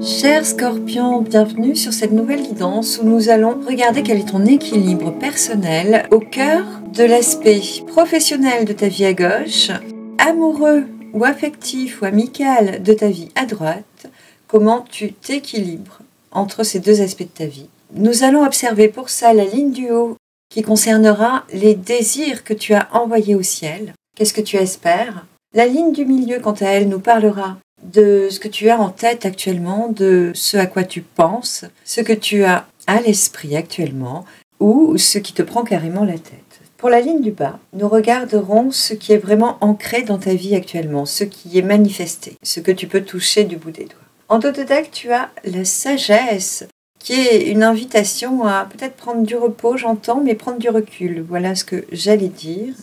Cher Scorpion, bienvenue sur cette nouvelle guidance où nous allons regarder quel est ton équilibre personnel au cœur de l'aspect professionnel de ta vie à gauche, amoureux ou affectif ou amical de ta vie à droite, comment tu t'équilibres entre ces deux aspects de ta vie. Nous allons observer pour ça la ligne du haut qui concernera les désirs que tu as envoyés au ciel. Qu'est-ce que tu espères? La ligne du milieu, quant à elle, nous parlera de ce que tu as en tête actuellement, de ce à quoi tu penses, ce que tu as à l'esprit actuellement ou ce qui te prend carrément la tête. Pour la ligne du bas, nous regarderons ce qui est vraiment ancré dans ta vie actuellement, ce qui est manifesté, ce que tu peux toucher du bout des doigts. En Totodec, tu as la sagesse, qui est une invitation à peut-être prendre du repos, j'entends, mais prendre du recul. Voilà ce que j'allais dire.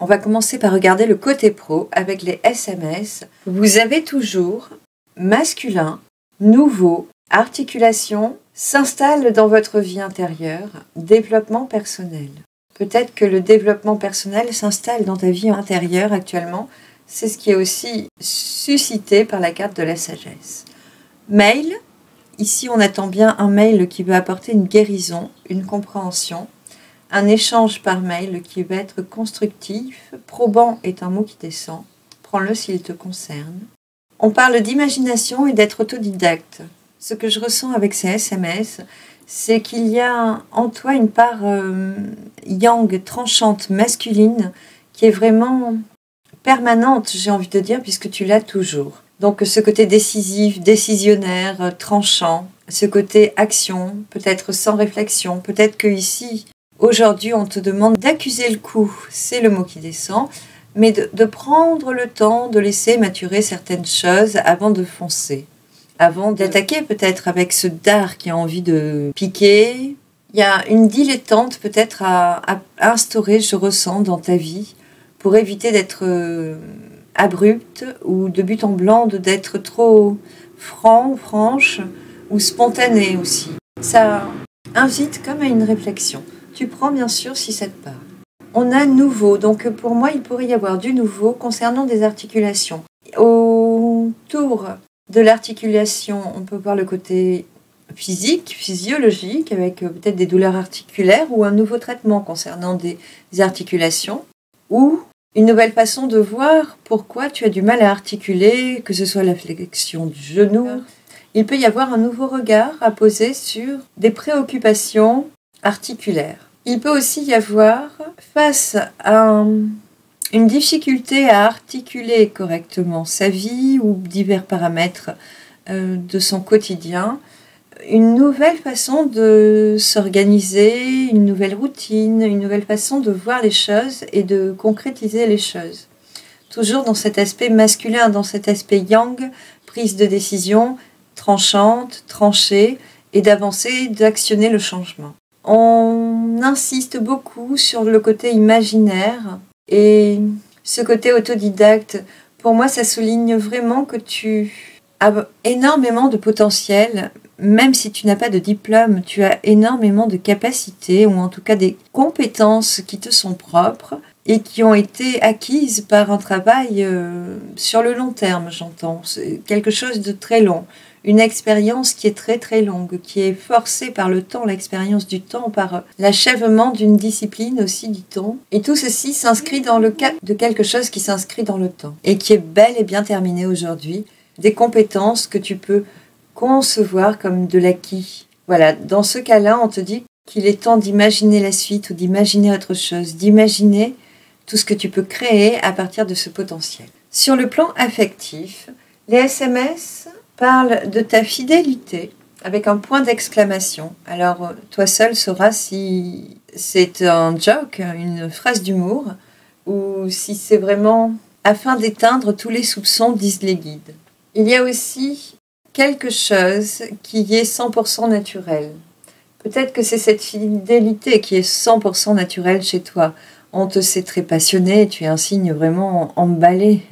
On va commencer par regarder le côté pro avec les SMS. Vous avez toujours masculin, nouveau, articulation, s'installe dans votre vie intérieure, développement personnel. Peut-être que le développement personnel s'installe dans ta vie intérieure actuellement. C'est ce qui est aussi suscité par la carte de la sagesse. Mail. Ici, on attend bien un mail qui va apporter une guérison, une compréhension. Un échange par mail qui va être constructif. Probant est un mot qui descend. Prends-le s'il te concerne. On parle d'imagination et d'être autodidacte. Ce que je ressens avec ces SMS, c'est qu'il y a en toi une part yang, tranchante, masculine, qui est vraiment permanente, j'ai envie de dire, puisque tu l'as toujours. Donc ce côté décisif, décisionnaire, tranchant, ce côté action, peut-être sans réflexion, peut-être que ici, aujourd'hui, on te demande d'accuser le coup, c'est le mot qui descend, mais de prendre le temps de laisser maturer certaines choses avant de foncer, avant d'attaquer peut-être avec ce dard qui a envie de piquer. Il y a une dilettante peut-être à instaurer, je ressens, dans ta vie, pour éviter d'être abrupte ou de but en blanc, d'être trop franc ou franche ou spontané aussi. Ça invite comme à une réflexion. Tu prends bien sûr si ça te parle. On a nouveau, donc pour moi il pourrait y avoir du nouveau concernant des articulations. Autour de l'articulation, on peut voir le côté physique, physiologique, avec peut-être des douleurs articulaires ou un nouveau traitement concernant des articulations, ou une nouvelle façon de voir pourquoi tu as du mal à articuler, que ce soit la flexion du genou. Il peut y avoir un nouveau regard à poser sur des préoccupations articulaires. Il peut aussi y avoir, face à une difficulté à articuler correctement sa vie ou divers paramètres de son quotidien, une nouvelle façon de s'organiser, une nouvelle routine, une nouvelle façon de voir les choses et de concrétiser les choses. Toujours dans cet aspect masculin, dans cet aspect yang, prise de décision tranchante, tranchée, et d'avancer, d'actionner le changement. On insiste beaucoup sur le côté imaginaire et ce côté autodidacte. Pour moi, ça souligne vraiment que tu as énormément de potentiel. Même si tu n'as pas de diplôme, tu as énormément de capacités ou en tout cas des compétences qui te sont propres et qui ont été acquises par un travail sur le long terme, j'entends. C'est quelque chose de très long. Une expérience qui est très très longue, qui est forcée par le temps, l'expérience du temps, par l'achèvement d'une discipline aussi, dit-on. Et tout ceci s'inscrit dans le cadre de quelque chose qui s'inscrit dans le temps et qui est bel et bien terminé aujourd'hui. Des compétences que tu peux concevoir comme de l'acquis. Voilà, dans ce cas-là, on te dit qu'il est temps d'imaginer la suite ou d'imaginer autre chose, d'imaginer tout ce que tu peux créer à partir de ce potentiel. Sur le plan affectif, les SMS parlent de ta fidélité avec un point d'exclamation. Alors, toi seul sauras si c'est un joke, une phrase d'humour, ou si c'est vraiment afin d'éteindre tous les soupçons, disent les guides. Il y a aussi quelque chose qui est 100% naturel. Peut-être que c'est cette fidélité qui est 100% naturelle chez toi. On te sait très passionné, tu es un signe vraiment emballé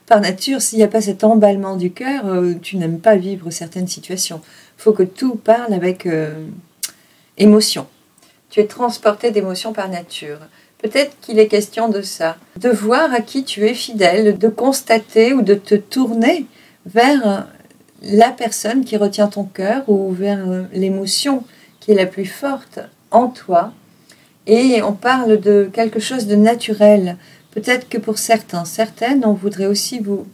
par nature. S'il n'y a pas cet emballement du cœur, tu n'aimes pas vivre certaines situations. Il faut que tout parle avec émotion. Tu es transporté d'émotions par nature. Peut-être qu'il est question de ça, de voir à qui tu es fidèle, de constater ou de te tourner vers la personne qui retient ton cœur ou vers l'émotion qui est la plus forte en toi. Et on parle de quelque chose de naturel. Peut-être que pour certaines, on voudrait aussi vous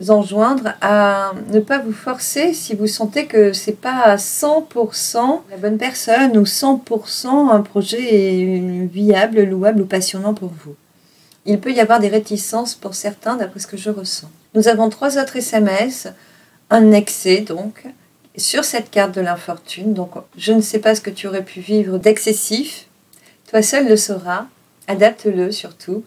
enjoindre à ne pas vous forcer si vous sentez que c'est pas à 100% la bonne personne ou 100% un projet viable, louable ou passionnant pour vous. Il peut y avoir des réticences pour certains d'après ce que je ressens. Nous avons 3 autres SMS, un excès donc, sur cette carte de l'infortune. Donc je ne sais pas ce que tu aurais pu vivre d'excessif, toi seul le sauras, adapte-le surtout.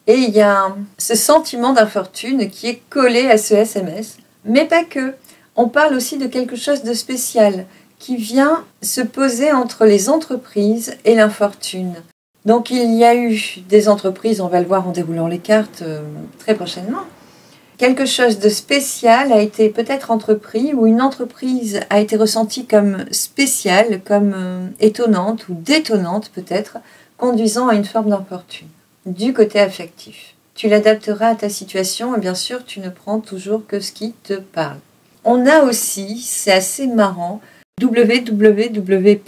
Et il y a ce sentiment d'infortune qui est collé à ce SMS, mais pas que. On parle aussi de quelque chose de spécial qui vient se poser entre les entreprises et l'infortune. Donc il y a eu des entreprises, on va le voir en déroulant les cartes très prochainement. Quelque chose de spécial a été peut-être entrepris ou une entreprise a été ressentie comme spéciale, comme étonnante ou détonnante peut-être, conduisant à une forme d'infortune. Du côté affectif. Tu l'adapteras à ta situation et bien sûr, tu ne prends toujours que ce qui te parle. On a aussi, c'est assez marrant, www.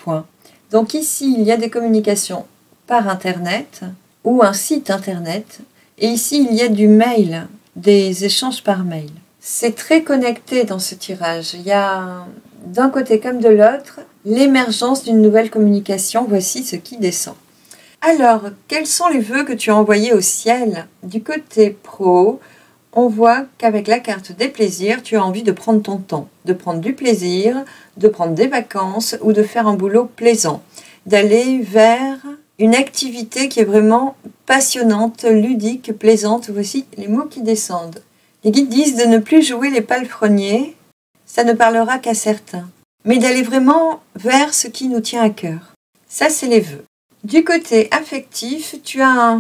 Donc ici, il y a des communications par Internet ou un site Internet. Et ici, il y a du mail, des échanges par mail. C'est très connecté dans ce tirage. Il y a d'un côté comme de l'autre l'émergence d'une nouvelle communication. Voici ce qui descend. Alors, quels sont les vœux que tu as envoyés au ciel? Du côté pro, on voit qu'avec la carte des plaisirs, tu as envie de prendre ton temps, de prendre du plaisir, de prendre des vacances ou de faire un boulot plaisant, d'aller vers une activité qui est vraiment passionnante, ludique, plaisante. Voici les mots qui descendent. Les guides disent de ne plus jouer les palefreniers, ça ne parlera qu'à certains, mais d'aller vraiment vers ce qui nous tient à cœur. Ça, c'est les vœux. Du côté affectif, tu as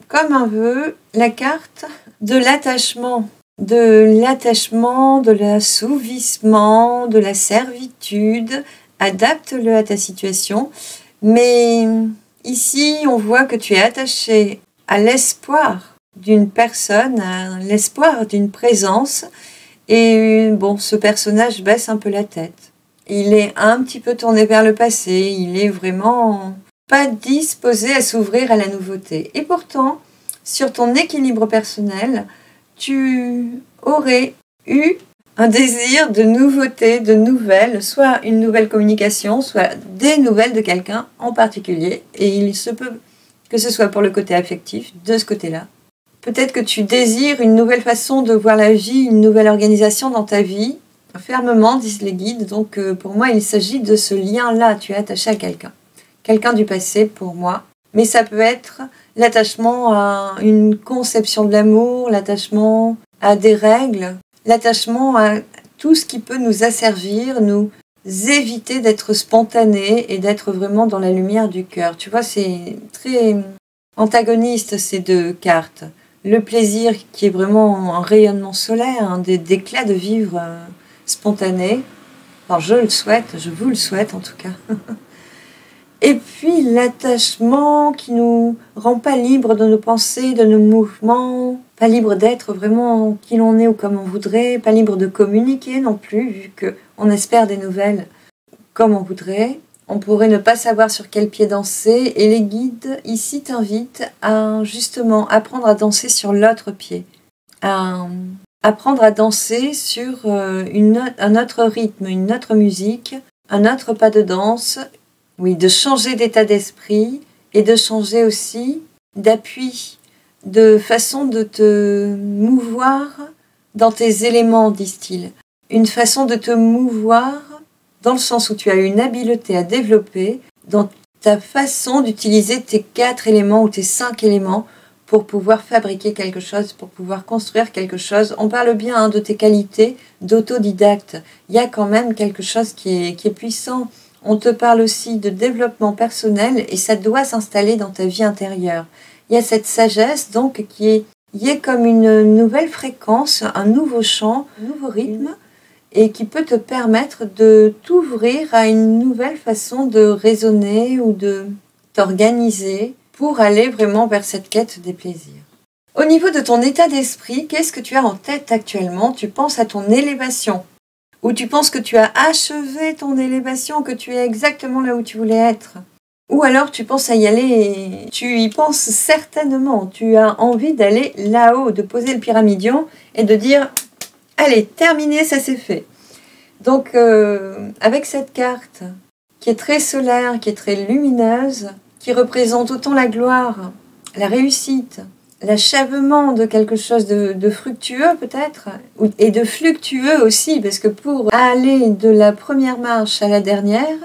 comme un vœu la carte de l'attachement, de l'assouvissement, de la servitude. Adapte-le à ta situation. Mais ici, on voit que tu es attaché à l'espoir d'une personne, à l'espoir d'une présence. Et bon, ce personnage baisse un peu la tête. Il est un petit peu tourné vers le passé. Il est vraiment pas disposé à s'ouvrir à la nouveauté. Et pourtant, sur ton équilibre personnel, tu aurais eu un désir de nouveauté, de nouvelles, soit une nouvelle communication, soit des nouvelles de quelqu'un en particulier. Et il se peut que ce soit pour le côté affectif, de ce côté-là. Peut-être que tu désires une nouvelle façon de voir la vie, une nouvelle organisation dans ta vie. Fermement, disent les guides. Donc pour moi, il s'agit de ce lien-là. Tu es attaché à quelqu'un. Quelqu'un du passé pour moi, mais ça peut être l'attachement à une conception de l'amour, l'attachement à des règles, l'attachement à tout ce qui peut nous asservir, nous éviter d'être spontané et d'être vraiment dans la lumière du cœur. Tu vois, c'est très antagoniste ces 2 cartes. Le plaisir qui est vraiment un rayonnement solaire, un d'éclat de vivre spontané. Alors je le souhaite, je vous le souhaite en tout cas. Et puis l'attachement qui nous rend pas libres de nos pensées, de nos mouvements, pas libres d'être vraiment qui l'on est ou comme on voudrait, pas libres de communiquer non plus, vu qu'on espère des nouvelles comme on voudrait. On pourrait ne pas savoir sur quel pied danser, et les guides ici t'invitent à justement apprendre à danser sur l'autre pied, à apprendre à danser sur un autre rythme, une autre musique, un autre pas de danse. Oui, de changer d'état d'esprit et de changer aussi d'appui, de façon de te mouvoir dans tes éléments, disent-ils. Une façon de te mouvoir dans le sens où tu as une habileté à développer dans ta façon d'utiliser tes 4 éléments ou tes 5 éléments pour pouvoir fabriquer quelque chose, pour pouvoir construire quelque chose. On parle bien de tes qualités d'autodidacte. Il y a quand même quelque chose qui est puissant. On te parle aussi de développement personnel et ça doit s'installer dans ta vie intérieure. Il y a cette sagesse donc qui est comme une nouvelle fréquence, un nouveau chant, un nouveau rythme et qui peut te permettre de t'ouvrir à une nouvelle façon de raisonner ou de t'organiser pour aller vraiment vers cette quête des plaisirs. Au niveau de ton état d'esprit, qu'est-ce que tu as en tête actuellement? Tu penses à ton élévation Ou tu penses que tu as achevé ton élévation, que tu es exactement là où tu voulais être. Ou alors tu penses à y aller et tu y penses certainement. Tu as envie d'aller là-haut, de poser le pyramidion et de dire « Allez, terminé, ça c'est fait ». Donc avec cette carte qui est très solaire, qui est très lumineuse, qui représente autant la gloire, la réussite, l'achèvement de quelque chose de fructueux peut-être, et de fluctueux aussi, parce que pour aller de la première marche à la dernière,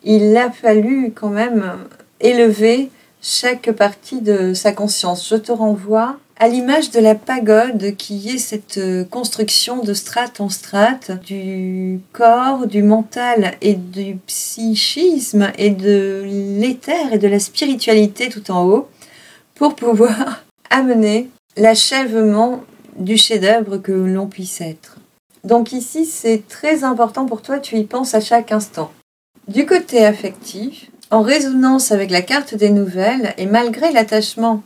il a fallu quand même élever chaque partie de sa conscience. Je te renvoie à l'image de la pagode qui est cette construction de strate en strate, du corps, du mental et du psychisme et de l'éther et de la spiritualité tout en haut, pour pouvoir amener l'achèvement du chef-d'œuvre que l'on puisse être. Donc ici, c'est très important pour toi, tu y penses à chaque instant. Du côté affectif, en résonance avec la carte des nouvelles, et malgré l'attachement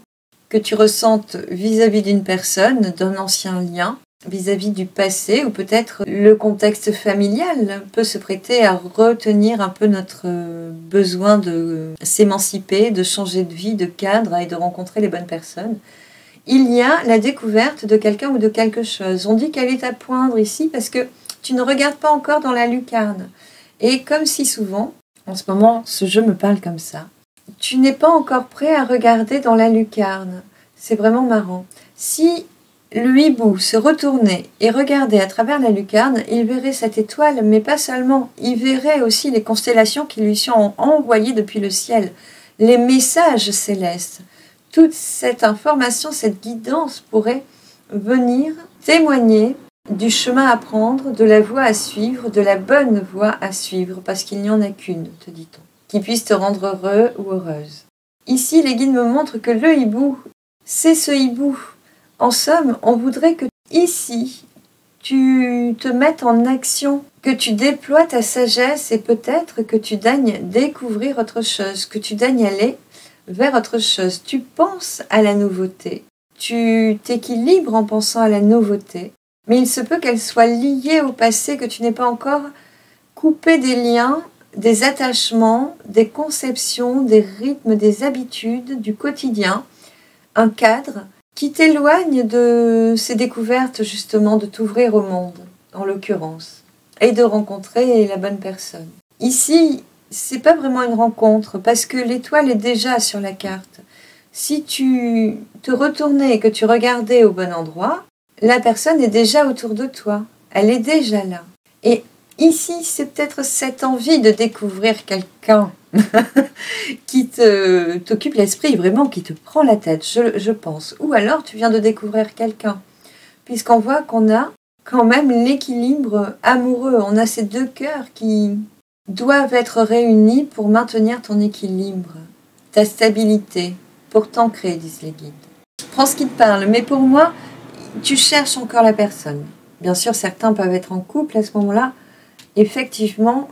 que tu ressentes vis-à-vis d'une personne, d'un ancien lien, vis-à-vis du passé, ou peut-être le contexte familial peut se prêter à retenir un peu notre besoin de s'émanciper, de changer de vie, de cadre et de rencontrer les bonnes personnes. Il y a la découverte de quelqu'un ou de quelque chose. On dit qu'elle est à poindre ici parce que tu ne regardes pas encore dans la lucarne. Et comme si souvent, en ce moment, ce jeu me parle comme ça, tu n'es pas encore prêt à regarder dans la lucarne. C'est vraiment marrant. Si le hibou se retournait et regardait à travers la lucarne, il verrait cette étoile, mais pas seulement. Il verrait aussi les constellations qui lui sont envoyées depuis le ciel, les messages célestes. Toute cette information, cette guidance pourrait venir témoigner du chemin à prendre, de la voie à suivre, de la bonne voie à suivre, parce qu'il n'y en a qu'une, te dit-on, qui puisse te rendre heureux ou heureuse. Ici, les guides me montrent que le hibou, c'est ce hibou. En somme, on voudrait que ici, tu te mettes en action, que tu déploies ta sagesse et peut-être que tu daignes découvrir autre chose, que tu daignes aller vers autre chose. Tu penses à la nouveauté, tu t'équilibres en pensant à la nouveauté, mais il se peut qu'elle soit liée au passé, que tu n'aies pas encore coupé des liens, des attachements, des conceptions, des rythmes, des habitudes du quotidien, un cadre qui t'éloigne de ces découvertes justement, de t'ouvrir au monde, en l'occurrence, et de rencontrer la bonne personne. Ici, c'est pas vraiment une rencontre, parce que l'étoile est déjà sur la carte. Si tu te retournais et que tu regardais au bon endroit, la personne est déjà autour de toi, elle est déjà là. Et ici, c'est peut-être cette envie de découvrir quelqu'un qui t'occupe l'esprit, vraiment, qui te prend la tête, je pense. Ou alors, tu viens de découvrir quelqu'un, puisqu'on voit qu'on a quand même l'équilibre amoureux. On a ces deux cœurs qui doivent être réunis pour maintenir ton équilibre, ta stabilité, pour t'ancrer, disent les guides. Prends ce qui te parle, mais pour moi, tu cherches encore la personne. Bien sûr, certains peuvent être en couple à ce moment-là. Effectivement,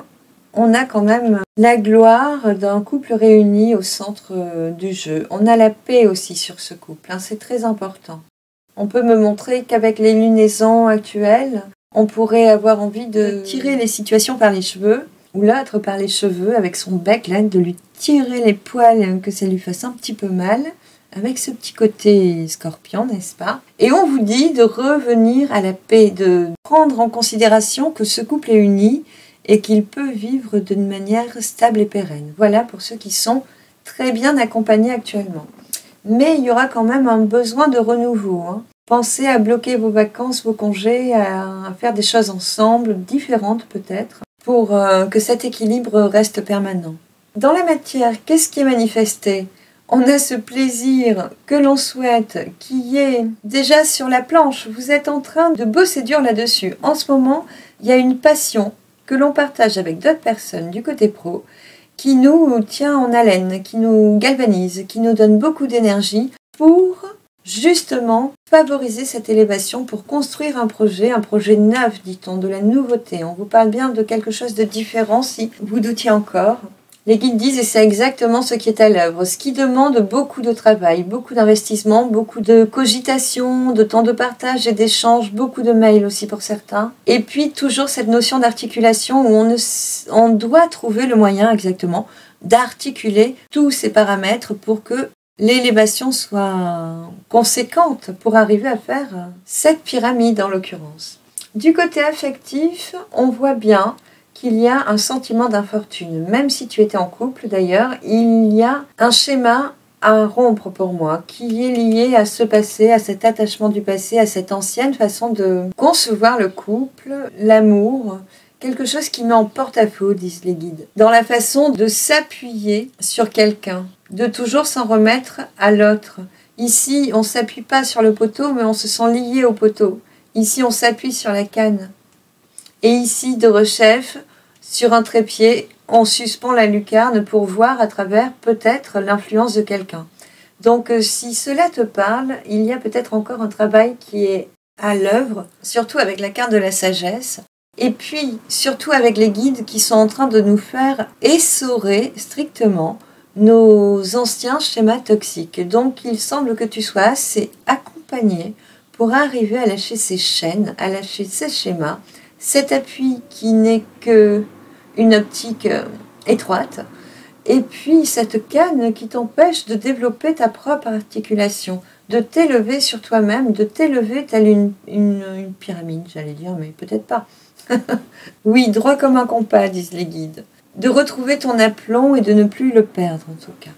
on a quand même la gloire d'un couple réuni au centre du jeu. On a la paix aussi sur ce couple, hein, c'est très important. On peut me montrer qu'avec les lunaisons actuelles, on pourrait avoir envie de tirer les situations par les cheveux, ou l'autre par les cheveux avec son bec, là, de lui tirer les poils, que ça lui fasse un petit peu mal, avec ce petit côté scorpion, n'est-ce pas? Et on vous dit de revenir à la paix, de prendre en considération que ce couple est uni et qu'il peut vivre d'une manière stable et pérenne. Voilà pour ceux qui sont très bien accompagnés actuellement. Mais il y aura quand même un besoin de renouveau, hein. Pensez à bloquer vos vacances, vos congés, à faire des choses ensemble, différentes peut-être, pour que cet équilibre reste permanent. Dans la matière, qu'est-ce qui est manifesté? On a ce plaisir que l'on souhaite, qui est déjà sur la planche. Vous êtes en train de bosser dur là-dessus. En ce moment, il y a une passion que l'on partage avec d'autres personnes du côté pro, qui nous tient en haleine, qui nous galvanise, qui nous donne beaucoup d'énergie pour justement favoriser cette élévation, pour construire un projet neuf, dit-on, de la nouveauté. On vous parle bien de quelque chose de différent si vous doutiez encore. Les guides disent, et c'est exactement ce qui est à l'œuvre, ce qui demande beaucoup de travail, beaucoup d'investissement, beaucoup de cogitation, de temps de partage et d'échange, beaucoup de mails aussi pour certains. Et puis toujours cette notion d'articulation où on doit trouver le moyen exactement d'articuler tous ces paramètres pour que l'élévation soit conséquente pour arriver à faire cette pyramide en l'occurrence. Du côté affectif, on voit bien qu'il y a un sentiment d'infortune. Même si tu étais en couple d'ailleurs, il y a un schéma à rompre pour moi, qui est lié à ce passé, à cet attachement du passé, à cette ancienne façon de concevoir le couple, l'amour, quelque chose qui met en porte-à-faux, disent les guides, dans la façon de s'appuyer sur quelqu'un, de toujours s'en remettre à l'autre. Ici, on ne s'appuie pas sur le poteau, mais on se sent lié au poteau. Ici, on s'appuie sur la canne. Et ici, de rechef, sur un trépied, on suspend la lucarne pour voir à travers peut-être l'influence de quelqu'un. Donc si cela te parle, il y a peut-être encore un travail qui est à l'œuvre, surtout avec la carte de la sagesse, et puis surtout avec les guides qui sont en train de nous faire essorer strictement nos anciens schémas toxiques. Donc il semble que tu sois assez accompagné pour arriver à lâcher ces chaînes, à lâcher ces schémas, cet appui qui n'est qu'une optique étroite, et puis cette canne qui t'empêche de développer ta propre articulation, de t'élever sur toi-même, de t'élever telle une pyramide, j'allais dire, mais peut-être pas. Oui, droit comme un compas, disent les guides. De retrouver ton aplomb et de ne plus le perdre en tout cas.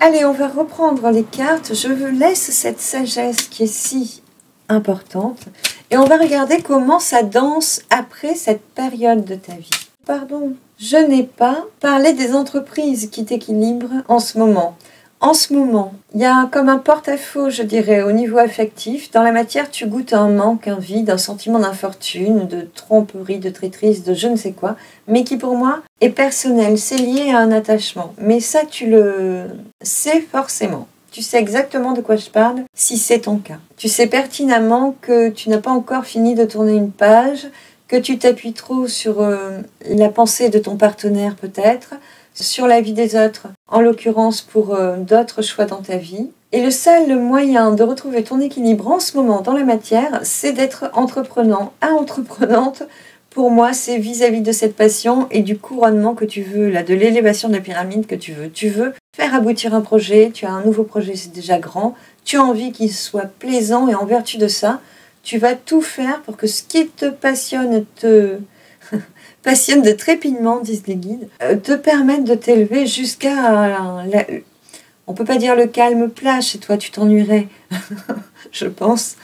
Allez, on va reprendre les cartes. Je vous laisse cette sagesse qui est si importante. Et on va regarder comment ça danse après cette période de ta vie. Pardon, je n'ai pas parlé des entreprises qui t'équilibrent en ce moment. En ce moment, il y a comme un porte-à-faux, je dirais, au niveau affectif. Dans la matière, tu goûtes un manque, un vide, un sentiment d'infortune, de tromperie, de traîtrise, de je ne sais quoi, mais qui pour moi est personnel, c'est lié à un attachement. Mais ça, tu le sais forcément. Tu sais exactement de quoi je parle si c'est ton cas. Tu sais pertinemment que tu n'as pas encore fini de tourner une page, que tu t'appuies trop sur la pensée de ton partenaire peut-être, sur la vie des autres, en l'occurrence pour d'autres choix dans ta vie. Et le seul moyen de retrouver ton équilibre en ce moment dans la matière, c'est d'être entreprenant à entreprenante. Pour moi, c'est vis-à-vis de cette passion et du couronnement que tu veux, là, de l'élévation de la pyramide que tu veux. Tu veux faire aboutir un projet, tu as un nouveau projet, c'est déjà grand, tu as envie qu'il soit plaisant et en vertu de ça, tu vas tout faire pour que ce qui te passionne passionne de trépinement, disent les guides, te permette de t'élever jusqu'à on peut pas dire le calme plat chez toi, tu t'ennuierais, je pense.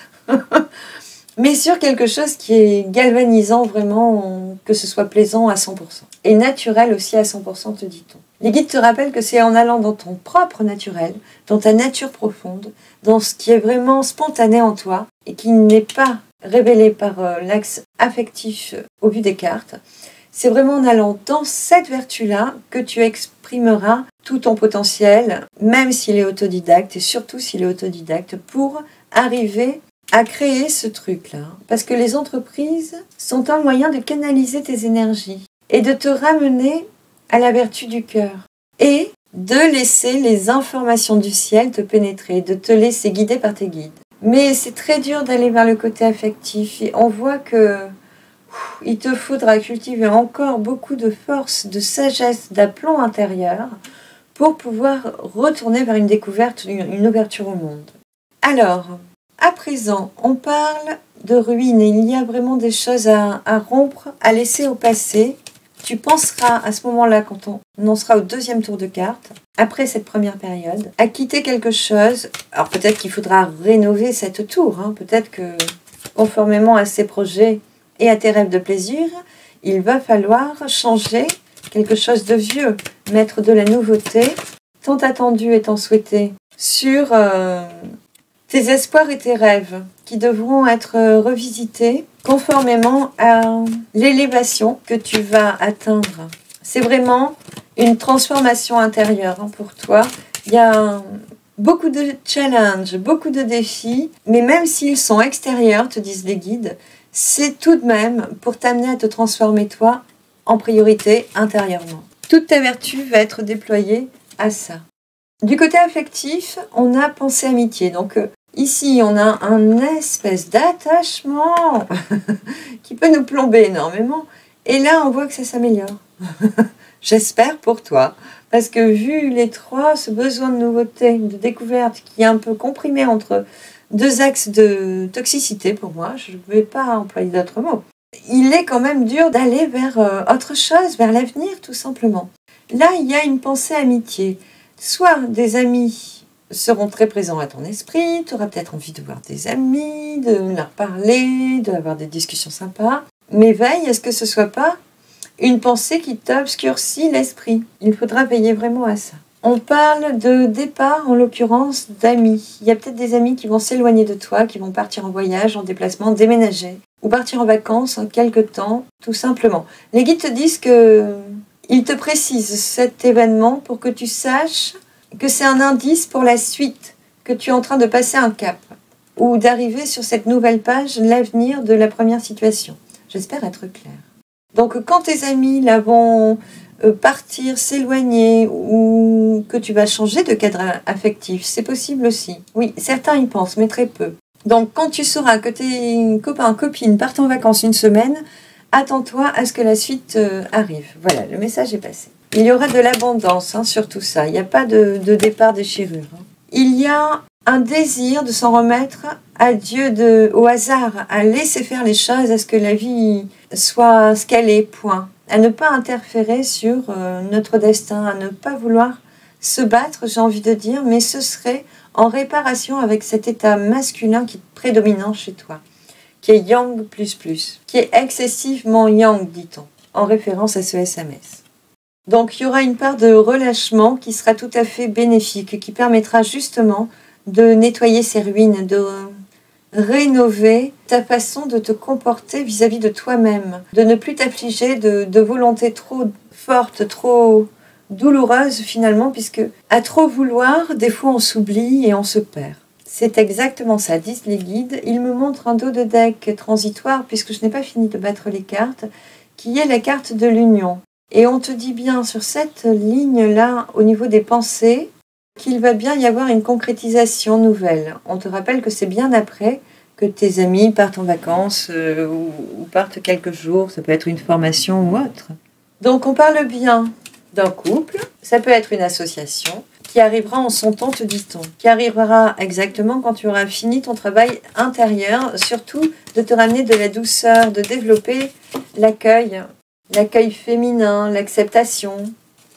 Mais sur quelque chose qui est galvanisant vraiment, que ce soit plaisant à 100%. Et naturel aussi à 100%, te dit-on. Les guides te rappellent que c'est en allant dans ton propre naturel, dans ta nature profonde, dans ce qui est vraiment spontané en toi, et qui n'est pas révélé par l'axe affectif au vu des cartes. C'est vraiment en allant dans cette vertu-là que tu exprimeras tout ton potentiel, même s'il est autodidacte, et surtout s'il est autodidacte, pour arriver à créer ce truc-là. Parce que les entreprises sont un moyen de canaliser tes énergies et de te ramener à la vertu du cœur. Et de laisser les informations du ciel te pénétrer, de te laisser guider par tes guides. Mais c'est très dur d'aller vers le côté affectif. Et on voit que il te faudra cultiver encore beaucoup de force, de sagesse, d'aplomb intérieur pour pouvoir retourner vers une découverte, une ouverture au monde. Alors, à présent, on parle de ruines et il y a vraiment des choses à rompre, à laisser au passé. Tu penseras à ce moment-là, quand on en sera au deuxième tour de cartes, après cette première période, à quitter quelque chose. Alors peut-être qu'il faudra rénover cette tour, peut-être que conformément à ces projets et à tes rêves de plaisir, il va falloir changer quelque chose de vieux, mettre de la nouveauté, tant attendu et tant souhaité, sur tes espoirs et tes rêves qui devront être revisités conformément à l'élévation que tu vas atteindre. C'est vraiment une transformation intérieure pour toi. Il y a beaucoup de challenges, beaucoup de défis, mais même s'ils sont extérieurs, te disent les guides, c'est tout de même pour t'amener à te transformer toi en priorité intérieurement. Toute ta vertu va être déployée à ça. Du côté affectif, on a pensée amitié. Donc ici, on a un espèce d'attachement qui peut nous plomber énormément. Et là, on voit que ça s'améliore. J'espère pour toi. Parce que vu les trois, ce besoin de nouveauté, de découverte qui est un peu comprimé entre deux axes de toxicité pour moi, je ne vais pas employer d'autres mots. Il est quand même dur d'aller vers autre chose, vers l'avenir tout simplement. Là, il y a une pensée amitié. Soit des amis seront très présents à ton esprit, tu auras peut-être envie de voir des amis, de leur parler, d'avoir des discussions sympas. Mais veille à ce que ce ne soit pas une pensée qui t'obscurcit l'esprit. Il faudra veiller vraiment à ça. On parle de départ, en l'occurrence d'amis. Il y a peut-être des amis qui vont s'éloigner de toi, qui vont partir en voyage, en déplacement, déménager, ou partir en vacances en quelque temps, tout simplement. Les guides te disent qu'ils te précisent cet événement pour que tu saches que c'est un indice pour la suite, que tu es en train de passer un cap, ou d'arriver sur cette nouvelle page, l'avenir de la première situation. J'espère être claire. Donc quand tes amis là vont partir, s'éloigner ou que tu vas changer de cadre affectif, c'est possible aussi. Oui, certains y pensent, mais très peu. Donc quand tu sauras que tes copains, copines partent en vacances une semaine, attends-toi à ce que la suite arrive. Voilà, le message est passé. Il y aura de l'abondance sur tout ça. Il n'y a pas de départ déchirure. Il y a un désir de s'en remettre à Dieu, au hasard, à laisser faire les choses, à ce que la vie soit ce qu'elle est, point. À ne pas interférer sur notre destin, à ne pas vouloir se battre, j'ai envie de dire, mais ce serait en réparation avec cet état masculin qui est prédominant chez toi, qui est yang plus plus, qui est excessivement yang, dit-on, en référence à ce SMS. Donc il y aura une part de relâchement qui sera tout à fait bénéfique, qui permettra justement de nettoyer ces ruines, de rénover ta façon de te comporter vis-à-vis de toi-même, de ne plus t'affliger de volonté trop forte, trop douloureuse finalement, puisque à trop vouloir, des fois on s'oublie et on se perd. C'est exactement ça, disent les guides. Ils me montrent un dos de deck transitoire, puisque je n'ai pas fini de battre les cartes, qui est la carte de l'union. Et on te dit bien sur cette ligne-là, au niveau des pensées, qu'il va bien y avoir une concrétisation nouvelle. On te rappelle que c'est bien après que tes amis partent en vacances ou partent quelques jours, ça peut être une formation ou autre. Donc on parle bien d'un couple, ça peut être une association qui arrivera en son temps, te dit-on, qui arrivera exactement quand tu auras fini ton travail intérieur, surtout de te ramener de la douceur, de développer l'accueil féminin, l'acceptation,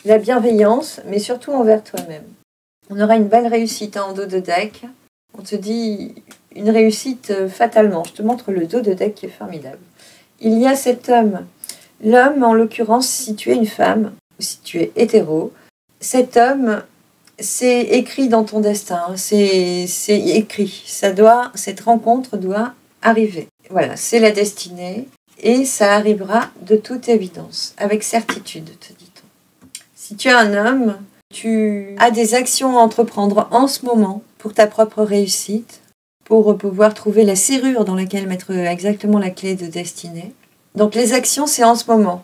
la bienveillance, mais surtout envers toi-même. On aura une belle réussite en dos de deck. On te dit une réussite fatalement. Je te montre le dos de deck qui est formidable. Il y a cet homme. L'homme, en l'occurrence, si tu es une femme, ou si tu es hétéro, cet homme, c'est écrit dans ton destin. C'est écrit. Cette rencontre doit arriver. Voilà, c'est la destinée. Et ça arrivera de toute évidence, avec certitude, te dit-on. Si tu es un homme, tu as des actions à entreprendre en ce moment pour ta propre réussite, pour pouvoir trouver la serrure dans laquelle mettre exactement la clé de destinée. Donc les actions, c'est en ce moment.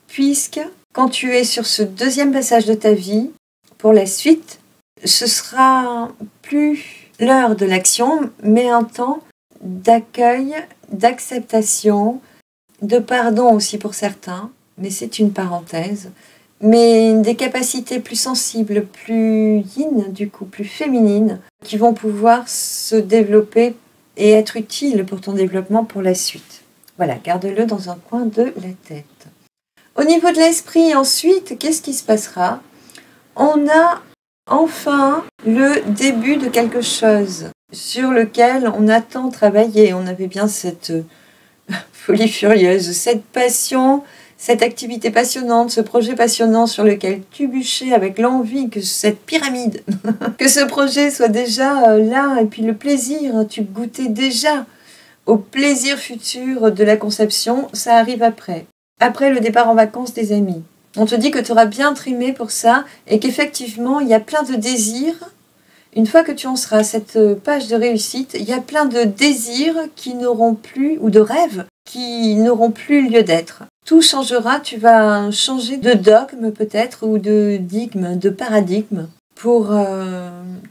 Puisque quand tu es sur ce deuxième passage de ta vie, pour la suite, ce sera plus l'heure de l'action, mais un temps d'accueil, d'acceptation, de pardon aussi pour certains, mais c'est une parenthèse, mais des capacités plus sensibles, plus yin, du coup, plus féminines, qui vont pouvoir se développer et être utiles pour ton développement pour la suite. Voilà, garde-le dans un coin de la tête. Au niveau de l'esprit, ensuite, qu'est-ce qui se passera? On a enfin le début de quelque chose sur lequel on a tant travaillé. On avait bien cette folie furieuse, cette passion, cette activité passionnante, ce projet passionnant sur lequel tu bûchais avec l'envie que cette pyramide, que ce projet soit déjà là, et puis le plaisir, tu goûtais déjà au plaisir futur de la conception, ça arrive après le départ en vacances des amis. On te dit que tu auras bien trimé pour ça, et qu'effectivement, il y a plein de désirs. Une fois que tu en seras à cette page de réussite, il y a plein de désirs qui n'auront plus, ou de rêves, qui n'auront plus lieu d'être. Tout changera, tu vas changer de dogme peut-être ou de dogme, de paradigme pour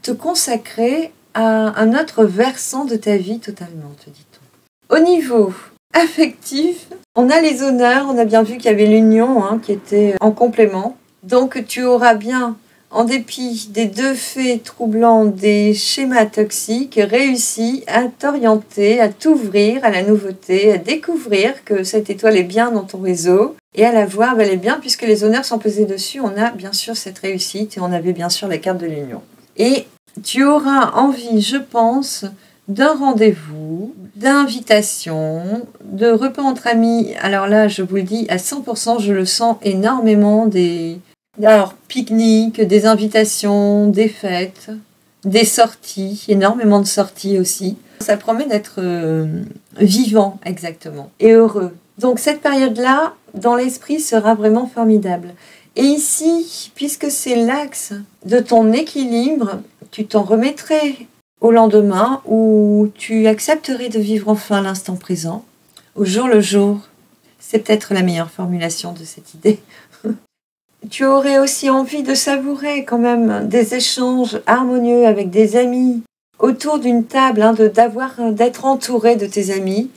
te consacrer à un autre versant de ta vie totalement, te dit-on. Au niveau affectif, on a les honneurs, on a bien vu qu'il y avait l'union qui était en complément. Donc tu auras bien, en dépit des deux faits troublants, des schémas toxiques, réussi à t'orienter, à t'ouvrir à la nouveauté, à découvrir que cette étoile est bien dans ton réseau et à la voir bel et bien, puisque les honneurs sont pesés dessus, on a bien sûr cette réussite et on avait bien sûr la carte de l'union. Et tu auras envie, je pense, d'un rendez-vous, d'invitation, de repas entre amis. Alors là, je vous le dis, à 100%, je le sens énormément alors, pique-nique, des invitations, des fêtes, des sorties, énormément de sorties aussi. Ça promet d'être vivant, exactement, et heureux. Donc cette période-là, dans l'esprit, sera vraiment formidable. Et ici, puisque c'est l'axe de ton équilibre, tu t'en remettrais au lendemain où tu accepterais de vivre enfin l'instant présent, au jour le jour. C'est peut-être la meilleure formulation de cette idée. Tu aurais aussi envie de savourer quand même des échanges harmonieux avec des amis autour d'une table, d'être entouré de tes amis.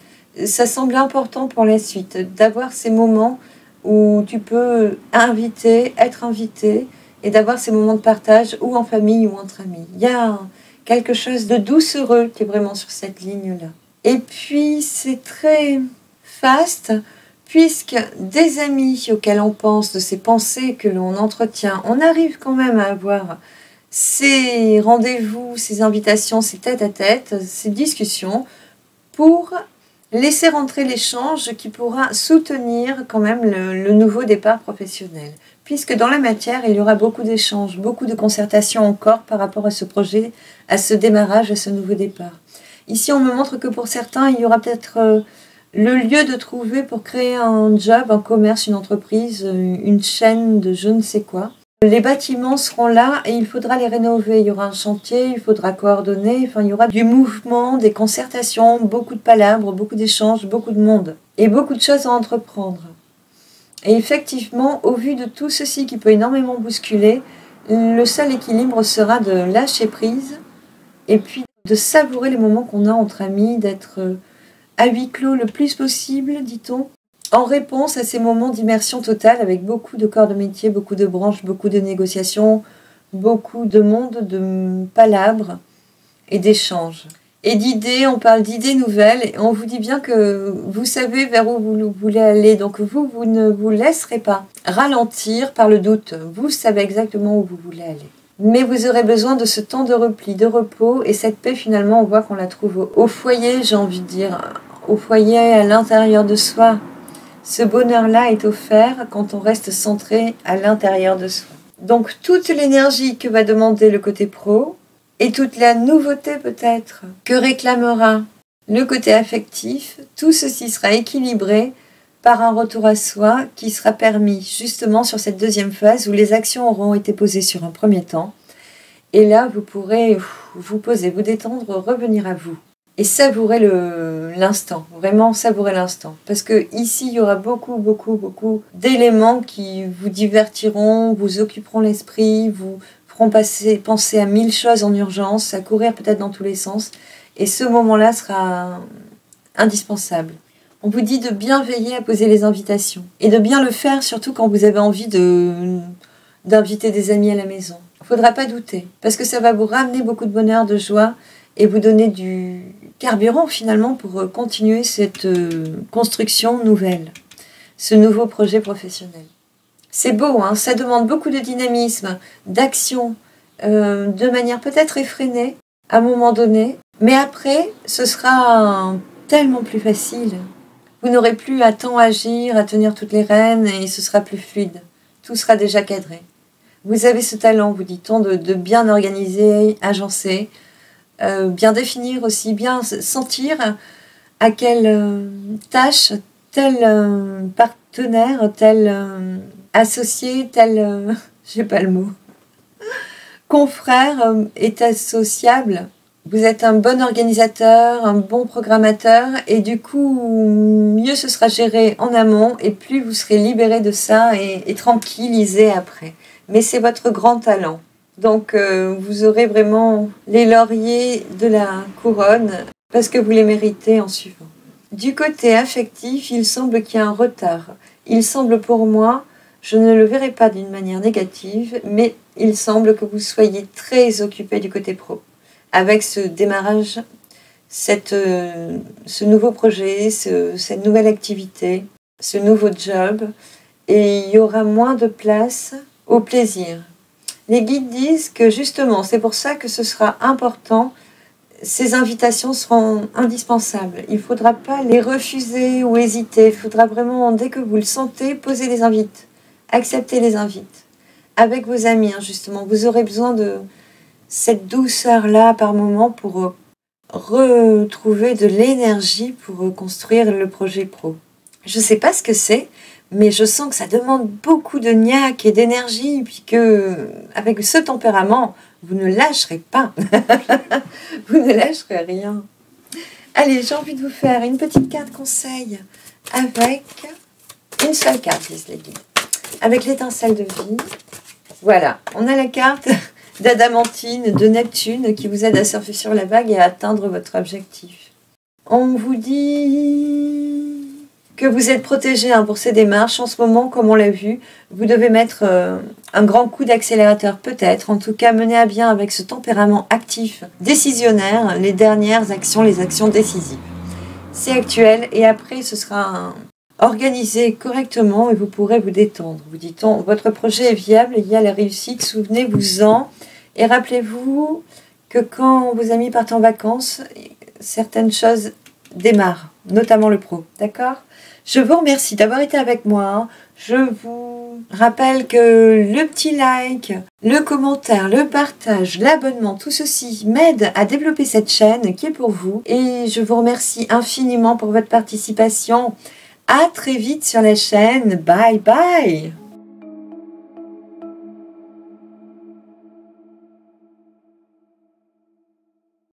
Ça semble important pour la suite, d'avoir ces moments où tu peux être invité et d'avoir ces moments de partage ou en famille ou entre amis. Il y a quelque chose de doucereux qui est vraiment sur cette ligne-là. Et puis c'est très faste, puisque des amis auxquels on pense, de ces pensées que l'on entretient, on arrive quand même à avoir ces rendez-vous, ces invitations, ces tête-à-tête, ces discussions, pour laisser rentrer l'échange qui pourra soutenir quand même le nouveau départ professionnel. Puisque dans la matière, il y aura beaucoup d'échanges, beaucoup de concertations encore par rapport à ce projet, à ce démarrage, à ce nouveau départ. Ici, on me montre que pour certains, il y aura peut-être le lieu de trouver pour créer un job, un commerce, une entreprise, une chaîne de je ne sais quoi. Les bâtiments seront là et il faudra les rénover. Il y aura un chantier, il faudra coordonner, il y aura du mouvement, des concertations, beaucoup de palabres, beaucoup d'échanges, beaucoup de monde et beaucoup de choses à entreprendre. Et effectivement, au vu de tout ceci qui peut énormément bousculer, le seul équilibre sera de lâcher prise et puis de savourer les moments qu'on a entre amis, d'être à huis clos le plus possible, dit-on, en réponse à ces moments d'immersion totale avec beaucoup de corps de métier, beaucoup de branches, beaucoup de négociations, beaucoup de monde, de palabres et d'échanges. Et d'idées, on parle d'idées nouvelles et on vous dit bien que vous savez vers où vous voulez aller. Donc vous ne vous laisserez pas ralentir par le doute. Vous savez exactement où vous voulez aller. Mais vous aurez besoin de ce temps de repli, de repos, et cette paix, finalement, on voit qu'on la trouve au foyer, j'ai envie de dire, au foyer, à l'intérieur de soi. Ce bonheur-là est offert quand on reste centré à l'intérieur de soi. Donc, toute l'énergie que va demander le côté pro, et toute la nouveauté peut-être que réclamera le côté affectif, tout ceci sera équilibré par un retour à soi qui sera permis justement sur cette deuxième phase où les actions auront été posées sur un premier temps. Et là, vous pourrez vous poser, vous détendre, revenir à vous et savourer l'instant, vraiment savourer l'instant. Parce que ici, il y aura beaucoup d'éléments qui vous divertiront, vous occuperont l'esprit, vous feront penser à 1000 choses en urgence, à courir peut-être dans tous les sens. Et ce moment-là sera indispensable. On vous dit de bien veiller à poser les invitations et de bien le faire, surtout quand vous avez envie d'inviter des amis à la maison. Il ne faudra pas douter, parce que ça va vous ramener beaucoup de bonheur, de joie et vous donner du carburant finalement pour continuer cette construction nouvelle, ce nouveau projet professionnel. C'est beau, ça demande beaucoup de dynamisme, d'action, de manière peut-être effrénée à un moment donné, mais après, ce sera tellement plus facile. Vous n'aurez plus à tant agir, à tenir toutes les rênes et ce sera plus fluide. Tout sera déjà cadré. Vous avez ce talent, vous dit-on, de bien organiser, agencer, bien définir aussi, bien sentir à quelle tâche, tel partenaire, tel associé, tel, je sais pas le mot, confrère est associable Vous êtes un bon organisateur, un bon programmateur et du coup, mieux ce sera géré en amont et plus vous serez libéré de ça et tranquillisé après. Mais c'est votre grand talent. Donc vous aurez vraiment les lauriers de la couronne parce que vous les méritez en suivant. Du côté affectif, il semble qu'il y a un retard. Il semble pour moi, je ne le verrai pas d'une manière négative, mais il semble que vous soyez très occupé du côté pro. Avec ce démarrage, ce nouveau projet, cette nouvelle activité, ce nouveau job, et il y aura moins de place au plaisir. Les guides disent que justement, c'est pour ça que ce sera important, ces invitations seront indispensables. Il ne faudra pas les refuser ou hésiter, il faudra vraiment, dès que vous le sentez, poser les invites, accepter les invites. Avec vos amis, justement, vous aurez besoin de cette douceur-là par moment pour retrouver de l'énergie pour construire le projet pro. Je ne sais pas ce que c'est, mais je sens que ça demande beaucoup de niaque et d'énergie, puis que avec ce tempérament, vous ne lâcherez pas. Vous ne lâcherez rien. Allez, j'ai envie de vous faire une petite carte conseil avec une seule carte, disent les guides. Avec l'étincelle de vie. Voilà, on a la carte d'Adamantine, de Neptune, qui vous aide à surfer sur la vague et à atteindre votre objectif. On vous dit que vous êtes protégé pour ces démarches. En ce moment, comme on l'a vu, vous devez mettre un grand coup d'accélérateur peut-être. En tout cas, mener à bien avec ce tempérament actif, décisionnaire, les dernières actions, les actions décisives. C'est actuel et après, ce sera organisé correctement et vous pourrez vous détendre. Vous dit-on, votre projet est viable, il y a la réussite, souvenez-vous-en. Et rappelez-vous que quand vos amis partent en vacances, certaines choses démarrent, notamment le pro. D'accord ? Je vous remercie d'avoir été avec moi. Je vous rappelle que le petit like, le commentaire, le partage, l'abonnement, tout ceci m'aide à développer cette chaîne qui est pour vous. Et je vous remercie infiniment pour votre participation. À très vite sur la chaîne. Bye bye!